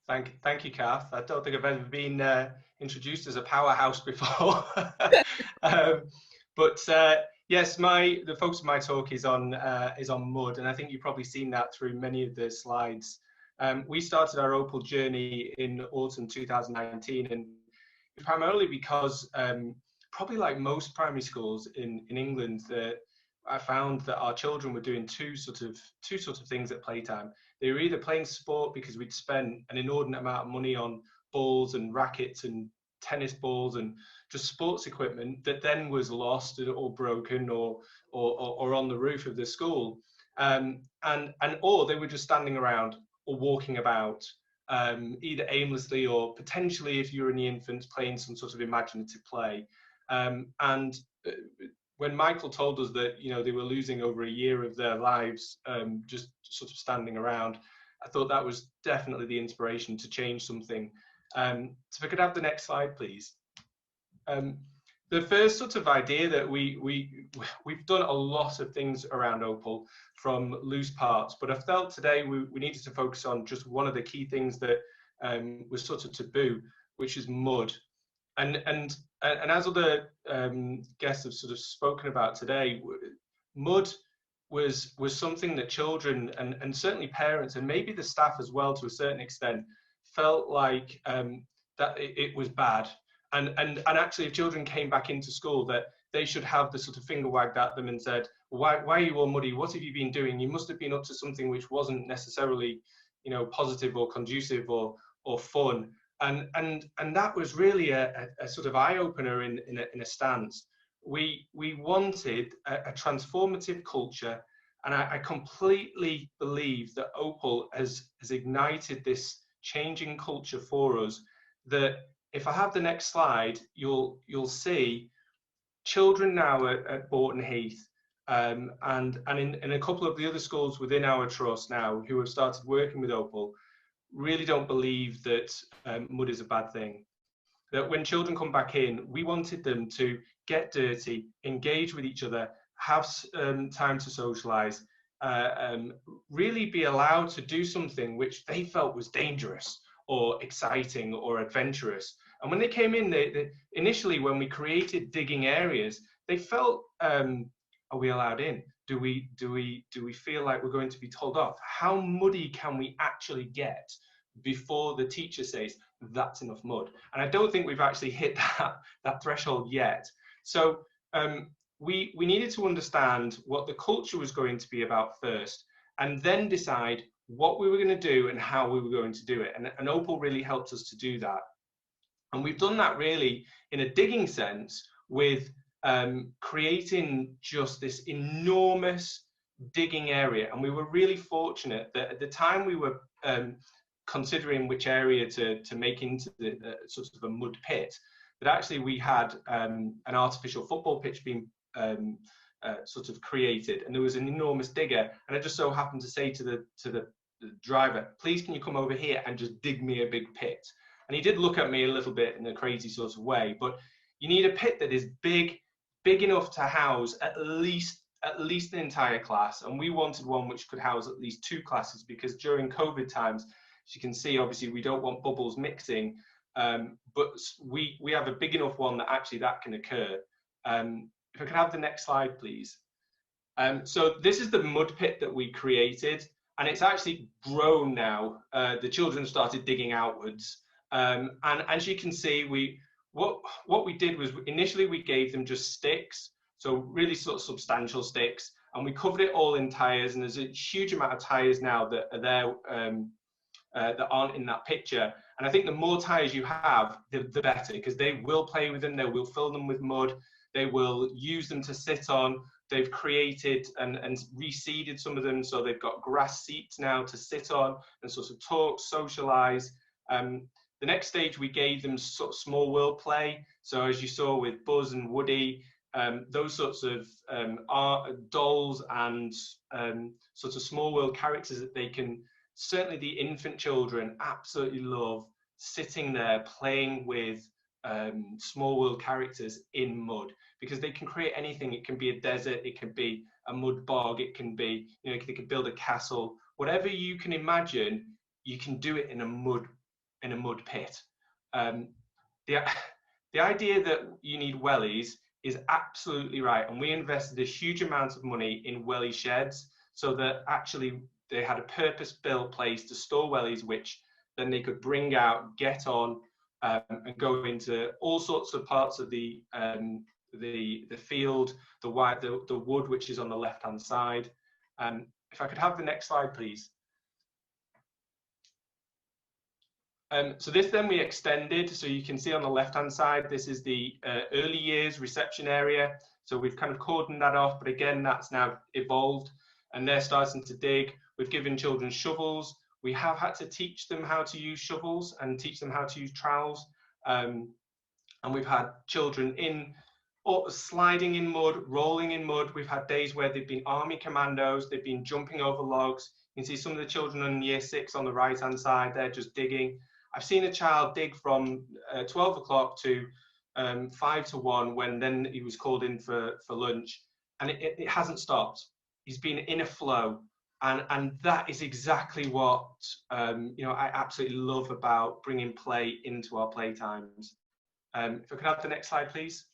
Thank you, Kath. I don't think I've ever been introduced as a powerhouse before. um, but yes, the focus of my talk is on mud, and I think you've probably seen that through many of the slides. We started our OPAL journey in autumn 2019, and primarily because probably like most primary schools in England, that I found that our children were doing two sort of things at playtime. They were either playing sport because we'd spent an inordinate amount of money on balls and rackets and tennis balls and just sports equipment that then was lost or broken or on the roof of the school, and or they were just standing around or walking about, either aimlessly or potentially, if you're in the infants, playing some sort of imaginative play. And when Michael told us that they were losing over a year of their lives just sort of standing around, I thought that was definitely the inspiration to change something. So if I could have the next slide, please. The first sort of idea that we've done a lot of things around OPAL from loose parts, but I felt today we needed to focus on just one of the key things that was sort of taboo, which is mud. And as other guests have sort of spoken about today, mud was something that children and certainly parents and maybe the staff as well to a certain extent felt like that it was bad. And actually, if children came back into school, that they should have the sort of finger wagged at them and said, why are you all muddy? What have you been doing? You must have been up to something which wasn't necessarily, positive or conducive or fun. And that was really a sort of eye opener in a stance. We wanted a transformative culture, and I completely believe that OPAL has ignited this changing culture for us. That if I have the next slide, you'll see children now at Boughton Heath, and in a couple of the other schools within our trust now who have started working with OPAL, really don't believe that mud is a bad thing. That when children come back in, we wanted them to get dirty, engage with each other, have time to socialise, really be allowed to do something which they felt was dangerous or exciting or adventurous. And when they came in, they initially, when we created digging areas, they felt, are we allowed in? Do we feel like we're going to be told off? How muddy can we actually get before the teacher says that's enough mud? And I don't think we've actually hit that threshold yet. So we needed to understand what the culture was going to be about first, and then decide what we were going to do and how we were going to do it. And OPAL really helped us to do that. And we've done that really in a digging sense with creating just this enormous digging area. And we were really fortunate that at the time we were considering which area to make into the sort of a mud pit, that actually we had an artificial football pitch being sort of created, and there was an enormous digger. And I just so happened to say to the driver, please can you come over here and just dig me a big pit? And he did look at me a little bit in a crazy sort of way, but you need a pit that is big enough to house at least an entire class. And we wanted one which could house at least 2 classes, because during COVID times, as you can see, obviously we don't want bubbles mixing, but we have a big enough one that actually that can occur. If I could have the next slide, please. So this is the mud pit that we created, and it's actually grown now. The children started digging outwards. And as you can see, what we did was initially we gave them just sticks, so really sort of substantial sticks, and we covered it all in tires. And there's a huge amount of tires now that are there that aren't in that picture. And I think the more tires you have, the better, because they will play with them, they will fill them with mud, they will use them to sit on. They've created and reseeded some of them, so they've got grass seats now to sit on and sort of talk, socialise. The next stage, we gave them sort of small world play. So as you saw with Buzz and Woody, those sorts of dolls and sort of small world characters that they can, certainly the infant children absolutely love sitting there playing with small world characters in mud, because they can create anything. It can be a desert, it can be a mud bog, it can be, they can build a castle, whatever you can imagine, you can do it in a mud in a mud pit. The idea that you need wellies is absolutely right, and we invested a huge amount of money in wellie sheds so that actually they had a purpose-built place to store wellies, which then they could bring out, get on, and go into all sorts of parts of the field, the wood which is on the left-hand side. If I could have the next slide, please. So this then we extended, so you can see on the left-hand side, this is the early years reception area. So we've kind of cordoned that off, but again, that's now evolved and they're starting to dig. We've given children shovels. We have had to teach them how to use shovels and teach them how to use trowels. And we've had children sliding in mud, rolling in mud. We've had days where they've been army commandos, they've been jumping over logs. You can see some of the children in year 6 on the right-hand side, they're just digging. I've seen a child dig from 12 o'clock to 5 to 1 when then he was called in for lunch, and it hasn't stopped. He's been in a flow, and that is exactly what I absolutely love about bringing play into our playtimes. If I could have the next slide, please.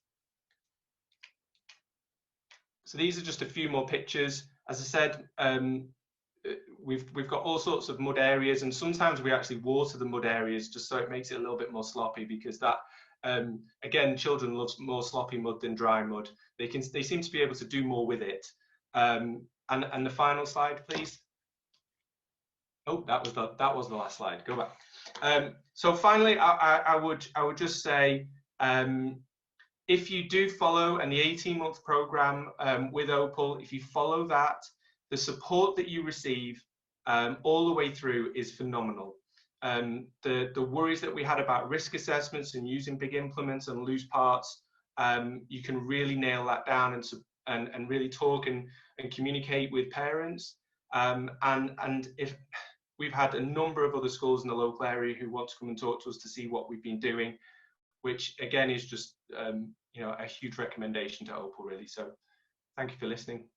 So these are just a few more pictures. As I said, we've got all sorts of mud areas, and sometimes we actually water the mud areas just so it makes it a little bit more sloppy, because that again, children love more sloppy mud than dry mud. They seem to be able to do more with it. And the final slide, please. Oh, that was the last slide. Go back. So finally, I would just say, if you do follow, and the 18-month program with OPAL, if you follow that, the support that you receive all the way through is phenomenal. The worries that we had about risk assessments and using big implements and loose parts, you can really nail that down and really talk and communicate with parents. And if we've had a number of other schools in the local area who want to come and talk to us to see what we've been doing, which again is just a huge recommendation to OPAL, really. So thank you for listening.